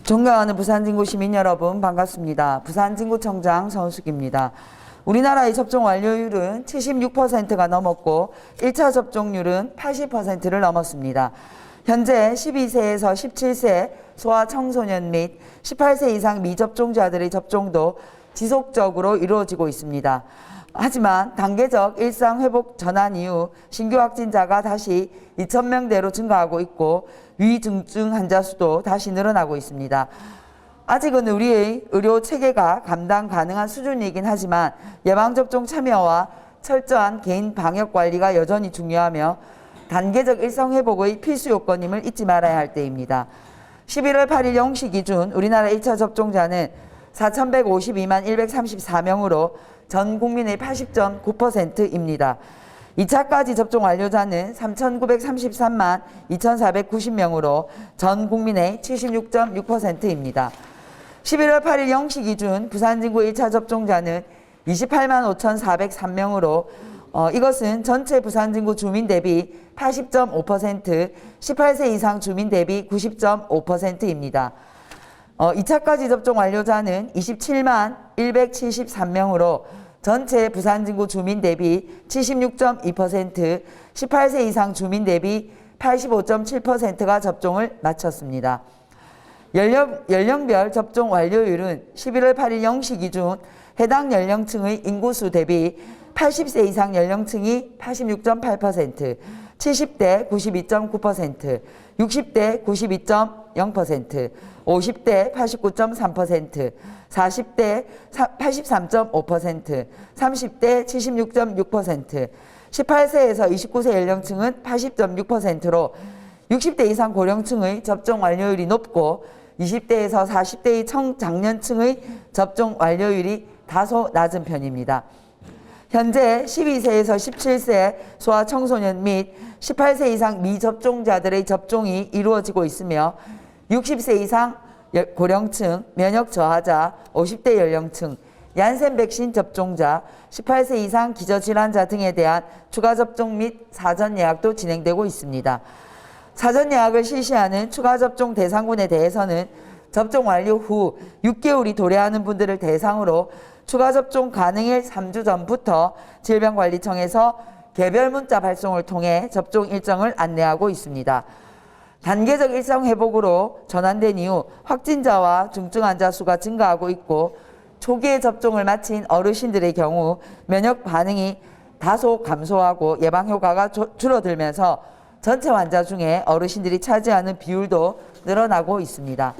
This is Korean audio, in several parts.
존경하는 부산진구 시민 여러분 반갑습니다. 부산진구청장 서은숙입니다. 우리나라의 접종 완료율은 76%가 넘었고 1차 접종률은 80%를 넘었습니다. 현재 12세에서 17세 소아청소년 및 18세 이상 미접종자들의 접종도 지속적으로 이루어지고 있습니다. 하지만 단계적 일상회복 전환 이후 신규 확진자가 다시 2,000명대로 증가하고 있고 위중증 환자 수도 다시 늘어나고 있습니다. 아직은 우리의 의료 체계가 감당 가능한 수준이긴 하지만 예방접종 참여와 철저한 개인 방역 관리가 여전히 중요하며 단계적 일상회복의 필수 요건임을 잊지 말아야 할 때입니다. 11월 8일 0시 기준 우리나라 1차 접종자는 4,152만 134명으로 전 국민의 80.9%입니다. 2차까지 접종 완료자는 3,933만 2,490명으로 전 국민의 76.6%입니다. 11월 8일 0시 기준 부산진구 1차 접종자는 28만 5,403명으로 이것은 전체 부산진구 주민 대비 80.5%, 18세 이상 주민 대비 90.5%입니다. 2차까지 접종 완료자는 27만 173명으로 전체 부산진구 주민 대비 76.2%, 18세 이상 주민 대비 85.7%가 접종을 마쳤습니다. 연령별 접종 완료율은 11월 8일 0시 기준 해당 연령층의 인구수 대비 80세 이상 연령층이 86.8%, 70대 92.9%, 60대 92.0%, 50대 89.3%, 40대 83.5%, 30대 76.6%, 18세에서 29세 연령층은 80.6%로 60대 이상 고령층의 접종 완료율이 높고 20대에서 40대의 청장년층의 접종 완료율이 다소 낮은 편입니다. 현재 12세에서 17세 소아청소년 및 18세 이상 미접종자들의 접종이 이루어지고 있으며 60세 이상 고령층, 면역 저하자, 50대 연령층, 얀센 백신 접종자, 18세 이상 기저질환자 등에 대한 추가 접종 및 사전 예약도 진행되고 있습니다. 사전 예약을 실시하는 추가 접종 대상군에 대해서는 접종 완료 후 6개월이 도래하는 분들을 대상으로 추가 접종 가능일 3주 전부터 질병관리청에서 개별 문자 발송을 통해 접종 일정을 안내하고 있습니다. 단계적 일상 회복으로 전환된 이후 확진자와 중증 환자 수가 증가하고 있고 초기에 접종을 마친 어르신들의 경우 면역 반응이 다소 감소하고 예방 효과가 줄어들면서 전체 환자 중에 어르신들이 차지하는 비율도 늘어나고 있습니다.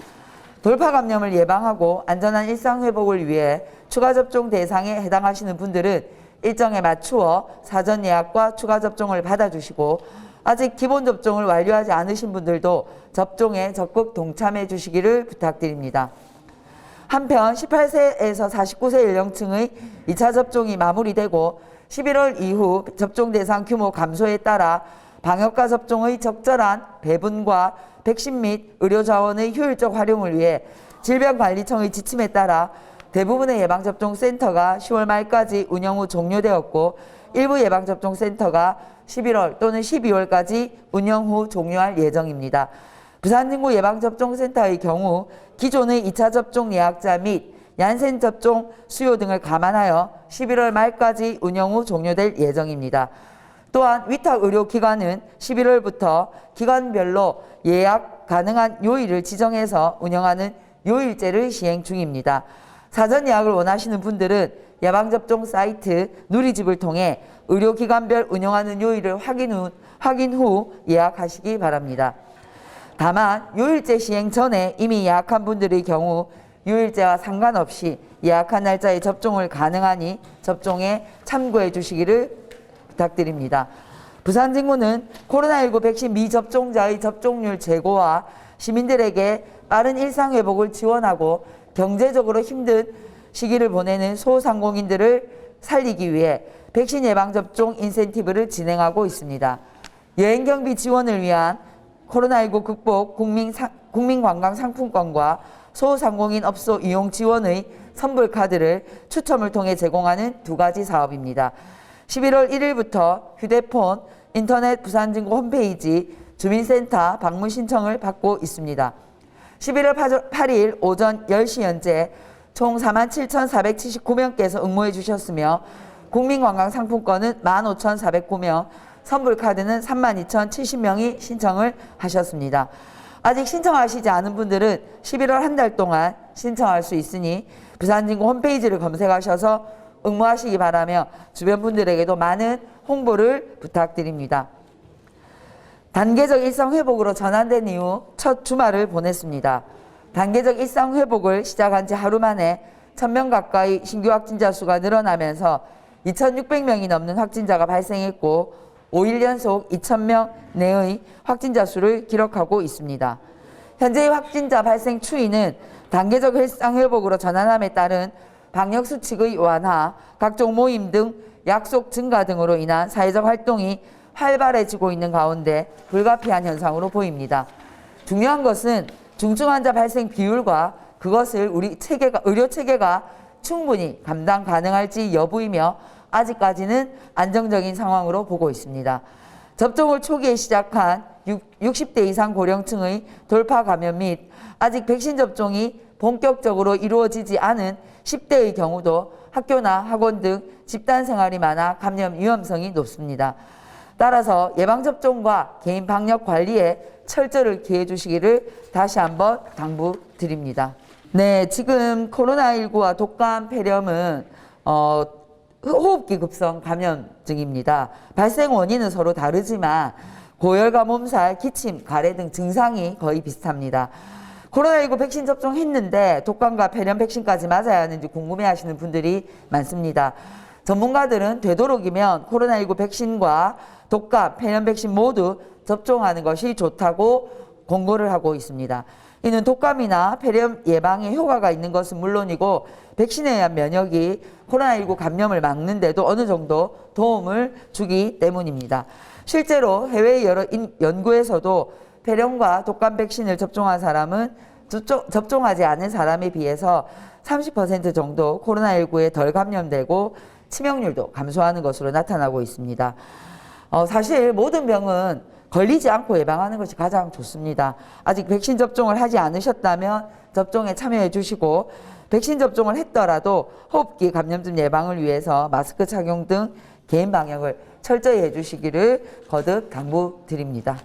돌파 감염을 예방하고 안전한 일상 회복을 위해 추가 접종 대상에 해당하시는 분들은 일정에 맞추어 사전 예약과 추가 접종을 받아주시고 아직 기본 접종을 완료하지 않으신 분들도 접종에 적극 동참해 주시기를 부탁드립니다. 한편 18세에서 49세 연령층의 2차 접종이 마무리되고 11월 이후 접종 대상 규모 감소에 따라 방역과 접종의 적절한 배분과 백신 및 의료자원의 효율적 활용을 위해 질병관리청의 지침에 따라 대부분의 예방접종센터가 10월 말까지 운영 후 종료되었고 일부 예방접종센터가 11월 또는 12월까지 운영 후 종료할 예정입니다. 부산진구 예방접종센터의 경우 기존의 2차 접종 예약자 및 얀센 접종 수요 등을 감안하여 11월 말까지 운영 후 종료될 예정입니다. 또한 위탁 의료기관은 11월부터 기관별로 예약 가능한 요일을 지정해서 운영하는 요일제를 시행 중입니다. 사전 예약을 원하시는 분들은 예방접종 사이트 누리집을 통해 의료기관별 운영하는 요일을 확인 후 예약하시기 바랍니다. 다만 요일제 시행 전에 이미 예약한 분들의 경우 요일제와 상관없이 예약한 날짜에 접종을 가능하니 접종에 참고해 주시기를 부탁드립니다. 부산진구는 코로나19 백신 미접종자의 접종률 제고와 시민들에게 빠른 일상회복을 지원하고 경제적으로 힘든 시기를 보내는 소상공인들을 살리기 위해 백신 예방접종 인센티브를 진행하고 있습니다. 여행경비 지원을 위한 코로나19 극복 국민관광상품권과 소상공인 업소 이용 지원의 선불카드를 추첨을 통해 제공하는 두 가지 사업입니다. 11월 1일부터 휴대폰, 인터넷 부산진구 홈페이지, 주민센터 방문 신청을 받고 있습니다. 11월 8일 오전 10시 현재 총 47,479명께서 응모해 주셨으며 국민관광상품권은 15,409명, 선불카드는 32,070명이 신청을 하셨습니다. 아직 신청하시지 않은 분들은 11월 한 달 동안 신청할 수 있으니 부산진구 홈페이지를 검색하셔서 응모하시기 바라며 주변 분들에게도 많은 홍보를 부탁드립니다. 단계적 일상회복으로 전환된 이후 첫 주말을 보냈습니다. 단계적 일상회복을 시작한 지 하루 만에 1,000명 가까이 신규 확진자 수가 늘어나면서 2,600명이 넘는 확진자가 발생했고 5일 연속 2,000명 내의 확진자 수를 기록하고 있습니다. 현재의 확진자 발생 추이는 단계적 일상회복으로 전환함에 따른 방역수칙의 완화, 각종 모임 등 약속 증가 등으로 인한 사회적 활동이 활발해지고 있는 가운데 불가피한 현상으로 보입니다. 중요한 것은 중증 환자 발생 비율과 그것을 우리 의료 체계가 충분히 감당 가능할지 여부이며 아직까지는 안정적인 상황으로 보고 있습니다. 접종을 초기에 시작한 60대 이상 고령층의 돌파 감염 및 아직 백신 접종이 본격적으로 이루어지지 않은 10대의 경우도 학교나 학원 등 집단 생활이 많아 감염 위험성이 높습니다. 따라서 예방접종과 개인 방역 관리에 철저를 기해 주시기를 다시 한번 당부드립니다. 네, 지금 코로나19와 독감, 폐렴은 호흡기 급성 감염증입니다. 발생 원인은 서로 다르지만 고열과 몸살, 기침, 가래 등 증상이 거의 비슷합니다. 코로나19 백신 접종했는데 독감과 폐렴 백신까지 맞아야 하는지 궁금해하시는 분들이 많습니다. 전문가들은 되도록이면 코로나19 백신과 독감, 폐렴 백신 모두 접종하는 것이 좋다고 권고를 하고 있습니다. 이는 독감이나 폐렴 예방에 효과가 있는 것은 물론이고 백신에 의한 면역이 코로나19 감염을 막는 데도 어느 정도 도움을 주기 때문입니다. 실제로 해외의 여러 연구에서도 폐렴과 독감 백신을 접종한 사람은 접종하지 않은 사람에 비해서 30% 정도 코로나19에 덜 감염되고 치명률도 감소하는 것으로 나타나고 있습니다. 사실 모든 병은 걸리지 않고 예방하는 것이 가장 좋습니다. 아직 백신 접종을 하지 않으셨다면 접종에 참여해 주시고 백신 접종을 했더라도 호흡기 감염증 예방을 위해서 마스크 착용 등 개인 방역을 철저히 해주시기를 거듭 당부드립니다.